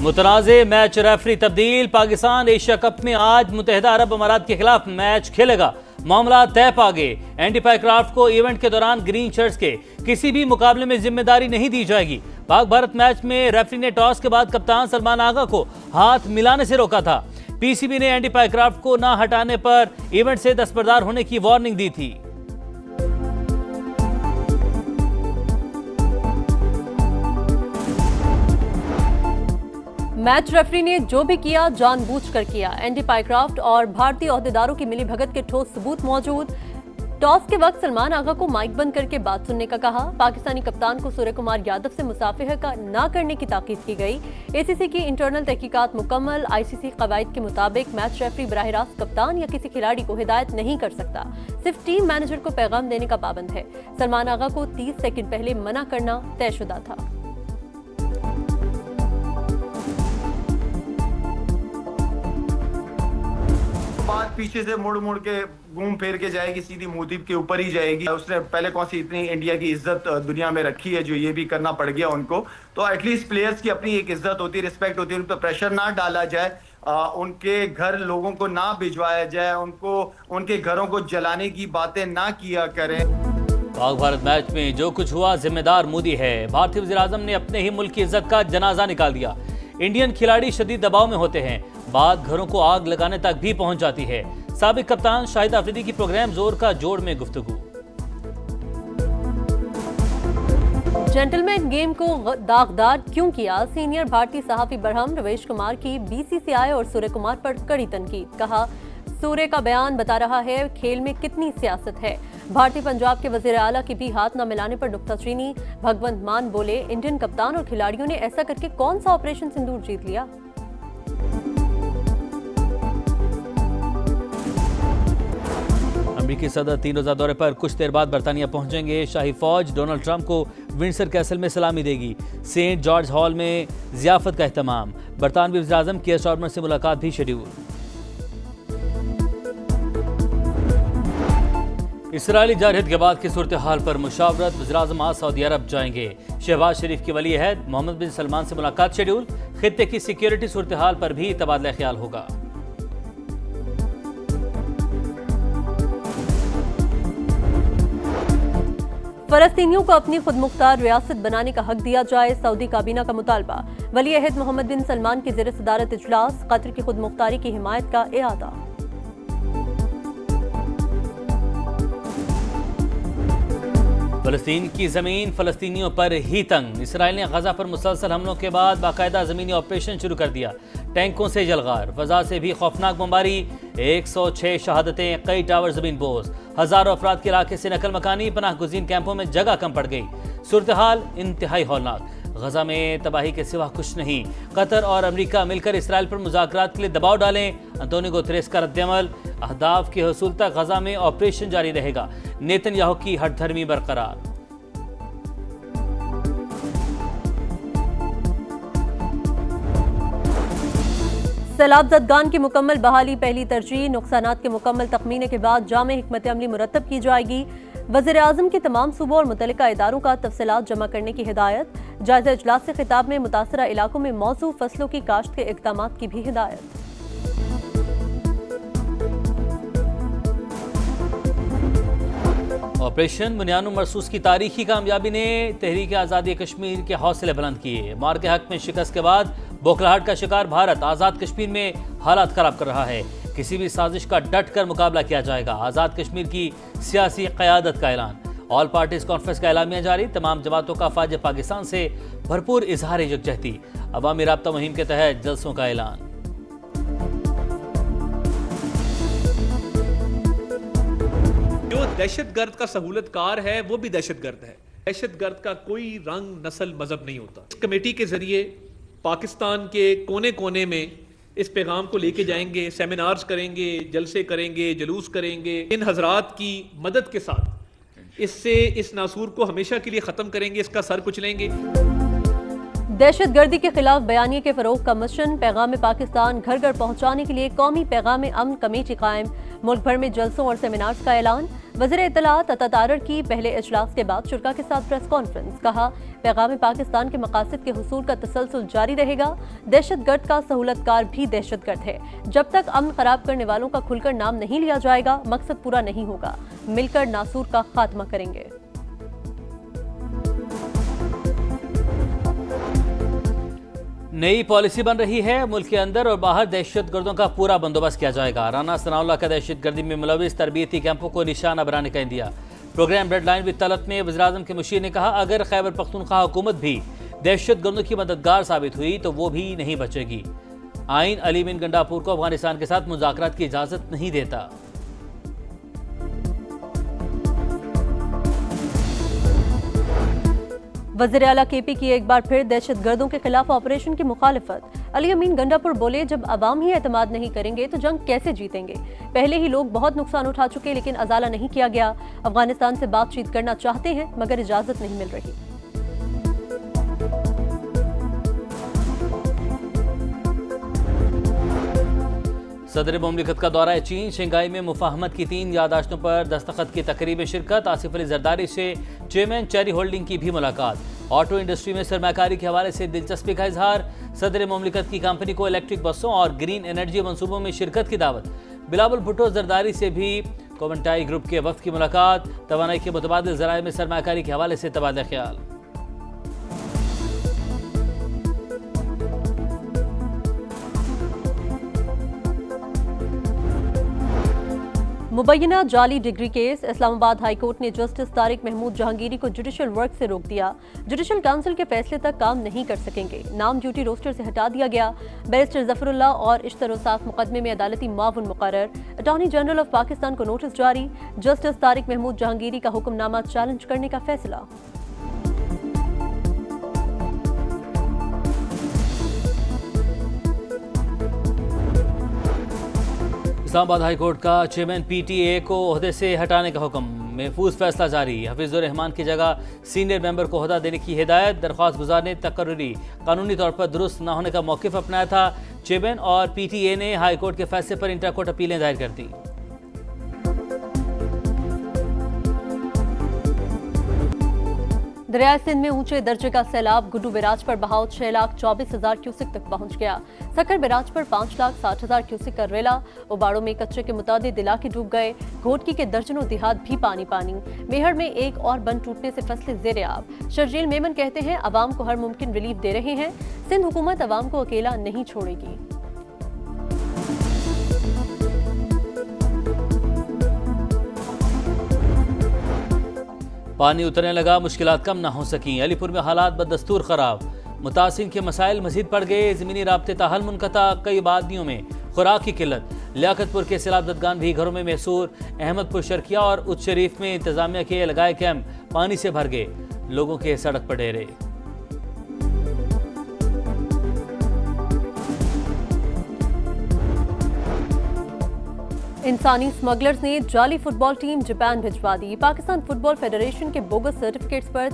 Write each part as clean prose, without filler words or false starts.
मुतनाज़े match referee तब्दील। Pakistan Asia cup में आज मुत्तहिदा अरब अमारात के खिलाफ मैच खेलेगा। मामला तय पा गए। एंडी पाइक्राफ्ट को इवेंट के दौरान ग्रीन शर्ट्स के किसी भी मुकाबले में जिम्मेदारी नहीं दी जाएगी। पाक भारत मैच में रेफरी ने टॉस के बाद कप्तान सलमान आगा को हाथ मिलाने से रोका था। पीसीबी ने एंडी पाइक्राफ्ट को न हटाने पर इवेंट से दस्तबरदार होने की वार्निंग दी थी। मैच रेफरी ने जो भी किया जानबूझकर किया। एंडी पाइक्राफ्ट और भारतीय ओहदेदारों की मिलीभगत के ठोस सबूत मौजूद। टॉस के वक्त सलमान आगा को माइक बंद करके बात सुनने का कहा। पाकिस्तानी कप्तान को सूर्य कुमार यादव से मुसाफिहा का न करने की ताकीद की गई। एसीसी की इंटरनल तहकीकात मुकम्मल। आईसीसी कवायद के मुताबिक मैच रेफरी बराह रास्त कप्तान या किसी खिलाड़ी को हिदायत नहीं कर सकता, सिर्फ टीम मैनेजर को पैगाम देने का पाबंद है। सलमान आगा को 30 सेकंड पहले मना करना तयशुदा था। बात पीछे से मुड़ के घूम फेर के जाएगी, सीधी मोदी के ऊपर ही जाएगी। उसने पहले कौन सी इतनी इंडिया की इज्जत दुनिया में रखी है जो ये भी करना पड़ गया उनको। तो एटलीस्ट प्लेयर्स की अपनी एक इज्जत होती है, रिस्पेक्ट होती है। उन पर प्रेशर ना डाला जाए, उनके घर लोगों को ना भिजवाया जाए, उनको उनके घरों को जलाने की बातें ना किया करें। पाक भारत मैच में जो कुछ हुआ जिम्मेदार मोदी है। भारतीय वज़ीर-ए-आज़म ने अपने ही मुल्क की इज्जत का जनाजा निकाल दिया। इंडियन खिलाड़ी शदीद दबाव में होते हैं, बात घरों को आग लगाने तक भी पहुंच जाती है। साबिक कप्तान शाहिद आफरीदी की प्रोग्राम जोर का जोड़ में गुफ्तगू। जेंटलमैन गेम को दागदार क्यों किया? सीनियर भारतीय सहाफी बरहम रवेश कुमार की बीसीसीआई और सूर्य कुमार पर कड़ी तनकीद। कहा, सूर्य का बयान बता रहा है खेल में कितनी सियासत है। भारतीय पंजाब के वजीर आला के भी हाथ न मिलाने पर नुक्ताचीनी। भगवंत मान बोले, इंडियन कप्तान और खिलाड़ियों ने ऐसा करके कौन सा ऑपरेशन सिंदूर जीत लिया। अमेरिकी सदर 3 रोजा दौरे पर कुछ देर बाद बरतानिया पहुंचेंगे। शाही फौज डोनाल्ड ट्रंप को विंडसर कैसल में सलामी देगी। सेंट जॉर्ज हॉल में जियाफत का एहतमाम। बरतानवी वज़ीर-ए-आज़म कियर स्टारमर से मुलाकात भी शेड्यूल। इसराइली जारहियत के बाद की सूरत हाल पर मुशावरत। वज़ीर-ए-आज़म आज सऊदी अरब जाएंगे। शहबाज शरीफ की वली अहद मोहम्मद बिन सलमान से मुलाकात शेड्यूल। खित्ते की सिक्योरिटी सूरत हाल पर भी तबादला ख्याल होगा। फलस्तीनियों को अपनी खुद मुख्तार रियासत बनाने का हक दिया जाए, सऊदी काबीना का मुतालबा। वली अहद मोहम्मद बिन सलमान की ज़ेर सदारत इजलास। कतर की खुद मुख्तारी की हिमायत का इरादा। फलस्तीन की जमीन फलस्तीनियों पर ही तंग। इसराइल ने गजा पर मुसलसल हमलों के बाद बाकायदा जमीनी ऑपरेशन शुरू कर दिया। टैंकों से जलगार, फजा से भी खौफनाक बमबारी। 106 शहादतें, कई टावर जमीन बोझ। हजारों अफराद के इलाके से नकल मकानी। पनाह गुज़ीन कैंपों में जगह कम पड़ गई। सूरत हाल इंतहाई हौलनाक। गजा में तबाही के सिवा कुछ नहीं। कतर और अमेरिका मिलकर इसराइल पर मुज़ाकरात के लिए दबाव डालें। अंतोनियो गुतेरेस का रद्दअमल। अहदाफ के हसूल तक गजा में ऑपरेशन जारी रहेगा। नेतन्याहू की हठधर्मी बरकरार। सैलाब ज़दगान की मुकम्मल बहाली पहली तरजीह। नुकसानात के मुकम्मल तखमीने के बाद जामे हिकमत अमली मुरतब की जाएगी। वज़ीर आज़म की तमाम सूबों और मुतल्लिका इदारों का तफसीलात जमा करने की हिदायत। जायजा इजलास से खिताब में मुतासरा इलाकों में मौजूद फसलों की काश्त के इक़दामात की भी हिदायत। ऑपरेशन बुनियानो मरसूस की तारीखी कामयाबी ने तहरीक आज़ादी कश्मीर के हौसले बुलंद किए। मार के हक में शिकस्त के बाद बौखलाहट का शिकार भारत आज़ाद कश्मीर में हालात खराब कर रहा है। किसी भी साजिश का डट कर मुकाबला किया जाएगा। आज़ाद कश्मीर की सियासी क़यादत का ऐलान। ऑल पार्टीज कॉन्फ्रेंस का एलामिया जारी। तमाम जमातों का फ़ौज पाकिस्तान से भरपूर इजहार यकजहती। अवामी राब्ता मुहिम के तहत जलसों का ऐलान। जो दहशतगर्द का सहूलतकार है वो भी दहशतगर्द है। दहशतगर्द का कोई रंग, नस्ल, मजहब नहीं होता। इस कमेटी के जरिए पाकिस्तान के कोने कोने में इस पैगाम को लेके जाएंगे, सेमिनार्स करेंगे, जलसे करेंगे, जुलूस करेंगे। इन हजरात की मदद के साथ इससे इस नासूर को हमेशा के लिए ख़त्म करेंगे, इसका सर कुचलेंगे। दहशतगर्दी के खिलाफ बयानिए के फरोग का मिशन। पैगाम पाकिस्तान घर घर पहुंचाने के लिए कौमी पैगाम अमन कमेटी कायम। मुल्क भर में जलसों और सेमिनार्स का ऐलान। वज़ीर इत्तलात अता तारर की पहले इजलास के बाद शुरा के साथ प्रेस कॉन्फ्रेंस। कहा, पैगाम पाकिस्तान के मकासद के हुसूल का तसलसल जारी रहेगा। दहशतगर्द का सहूलतकार भी दहशतगर्द है। जब तक अमन खराब करने वालों का खुलकर नाम नहीं लिया जाएगा, मकसद पूरा नहीं होगा। मिलकर नासूर का खात्मा करेंगे। नई पॉलिसी बन रही है। मुल्क के अंदर और बाहर दहशतगर्दों का पूरा बंदोबस्त किया जाएगा। राना सनाउल्लाह का दहशतगर्दी में मुलविस तरबियती कैंपों को निशाना बनाने का इंदिया। Program red line with Talat में वज़ीर-ए-आज़म के मुशीर ने कहा, अगर खैबर पख्तूनख्वा हुकूमत भी दहशतगर्दों की मददगार साबित हुई तो वो भी नहीं बचेगी। आइन अली बिन गंडापुर को अफगानिस्तान के साथ मुज़ाकरात की इजाज़त नहीं देता। वज़ीर आला केपी की एक बार फिर दहशतगर्दों के खिलाफ ऑपरेशन की मुखालिफत। अली अमीन गंडापुर बोले, जब अवाम ही एतमाद नहीं करेंगे तो जंग कैसे जीतेंगे। पहले ही लोग बहुत नुकसान उठा चुके, लेकिन अजाला नहीं किया गया। अफगानिस्तान से बातचीत करना चाहते हैं मगर इजाजत नहीं मिल रही। सदर मुमलिकत का दौरा चीन। शंघाई में मुफाहमत की 3 यादाश्तों पर दस्तखत की तकरीब में शिरकत। आसिफ अली जरदारी से चेयरमैन चेरी होल्डिंग की भी मुलाकात। ऑटो इंडस्ट्री में सरमाकारी के हवाले से दिलचस्पी का इजहार। सदर मुमलिकत की कंपनी को इलेक्ट्रिक बसों और ग्रीन एनर्जी मनसूबों में शिरकत की दावत। बिलावल भुट्टो जरदारी से भी कोवंटाई ग्रुप के वफ्द की मुलाकात। तवानाई के मुतबादिल ज़राए में सरमाकारी के हवाले से तबादला ख्याल। मुबैना जाली degree case. Islamabad high court ने जस्टिस तारिक महमूद जहांगीरी को जुडिशल वर्क से रोक दिया। जुडिशल काउंसिल के फैसले तक काम नहीं कर सकेंगे। नाम ड्यूटी रोस्टर से हटा दिया गया। बैरिस्टर जफरुल्लाह और इश्तरोसाफ मुकदमे में अदालती मुआविन मुकर्रर। अटॉर्नी जनरल ऑफ पाकिस्तान को नोटिस जारी। जस्टिस तारिक महमूद जहांगीरी का हुक्मनामा चैलेंज करने का फैसला। इस्लामाबाद हाई कोर्ट का चेयरमैन पीटीए को ओहदे से हटाने का हुक्म। महफूज फैसला जारी। हफीजुर रहमान की जगह सीनियर मेंबर को ओहदा देने की हिदायत। दरख्वास्त गुजार ने तकर्री कानूनी तौर पर दुरुस्त न होने का मौक़िफ़ अपनाया था। चेयरमैन और पीटीए ने हाई कोर्ट के फैसले पर इंटर कोर्ट अपीलें दायर कर दी। दरियाए सिंध में ऊंचे दर्जे का सैलाब। गुड्डू बैराज पर बहाव 6,24,000 क्यूसिक तक पहुंच गया। सकर बैराज पर 5,60,000 क्यूसिक का रेला। उबाड़ों में कच्चे के मुताबिक इलाके डूब गए। घोटकी के दर्जनों देहात भी पानी पानी। मेहर में एक और बंद टूटने से फसलें ज़ेरे आब। शर्जील मेमन कहते हैं, अवाम को हर मुमकिन रिलीफ दे रहे हैं। सिंध हुकूमत अवाम को अकेला नहीं छोड़ेगी। पानी उतरने लगा, मुश्किलात कम ना हो सकी। अलीपुर में हालात बदस्तूर खराब। मुतासिर के मसाइल मजीद बढ़ गए। ज़मीनी राब्ते ताहल मुनक़ता। कई आबादियों में खुराक की किल्लत। लियाकतपुर के सैलाबदगान भी घरों में महसूर। अहमदपुर शर्किया और उच्च शरीफ में इंतजामिया के लगाए कैंप पानी से भर गए। लोगों के सड़क पर डेरे। इंसानी स्मगलर्स ने जाली फुटबॉल टीम जापान भिजवा दी। पाकिस्तान फुटबॉल फेडरेशन के बोगस सर्टिफिकेट्स पर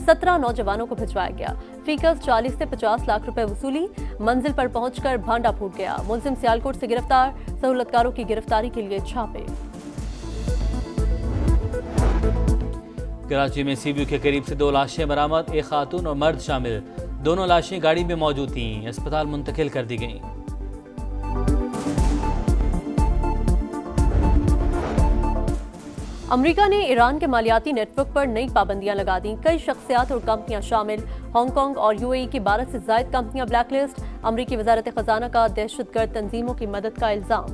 17 नौजवानों को भिजवाया गया। फीकस 40 से 50 लाख रुपए वसूली। मंजिल पर पहुंचकर भांडा फूट गया। मुलजिम सियालकोट से गिरफ्तार। सहूलतकारों की गिरफ्तारी के लिए छापे। कराची में सीबीयू के करीब से 2 लाशें बरामद। एक खातून और मर्द शामिल। दोनों लाशें गाड़ी में मौजूद थीं। अस्पताल मुंतकिल कर दी गईं। अमेरिका ने ईरान के मालियाती नेटवर्क पर नई पाबंदियां लगा दी। कई शख्सियात और कंपनियां शामिल। हांगकांग और यूएई की 12 से ज्यादा कंपनियां ब्लैकलिस्ट। अमेरिकी वजारत खजाना का दहशतगर्द तंजीमों की मदद का इल्जाम।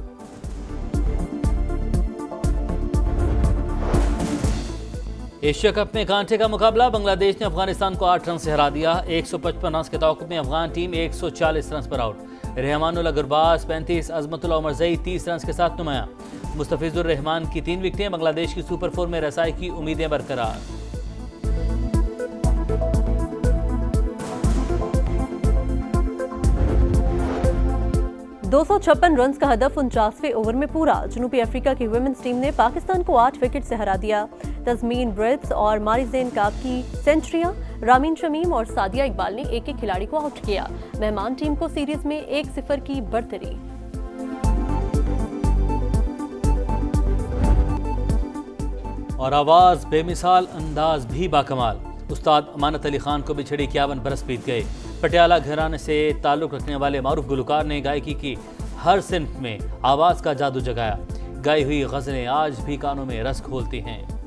एशिया कप में कांटे का मुकाबला। बांग्लादेश ने अफगानिस्तान को 8 रन से हरा दिया। 155 रन के तौक़ुफ़ में अफगान टीम 140 रन पर out. Rahmanullah Gurbaz 35, Azmatullah Omarzai 30 run के साथ नुमाया। मुस्तफिजुर रहमान की 3 विकेटें। बांग्लादेश की सुपर 4 में रसाई की उम्मीदें बरकरार। $256 रन का हदफ 49वें ओवर में पूरा। जनूबी अफ्रीका की वुमेन्स टीम ने पाकिस्तान को 8 विकेट से हरा दिया। तस्मीन ब्रिट्स और मारिजेन काब की सेंचुरियां। रामीन शमीम और सादिया इकबाल ने एक खिलाड़ी को आउट किया। मेहमान टीम को सीरीज में 1-0 की बढ़तरी। और आवाज़ बेमिसाल, अंदाज भी बाकमाल। उस्ताद अमानत अली खान को बिछड़े 51 बरस बीत गए। पटियाला घराने से ताल्लुक़ रखने वाले मारूफ गुलकार ने गायकी की हर सिन्फ में आवाज़ का जादू जगाया। गाई हुई गज़लें आज भी कानों में रस घोलती हैं।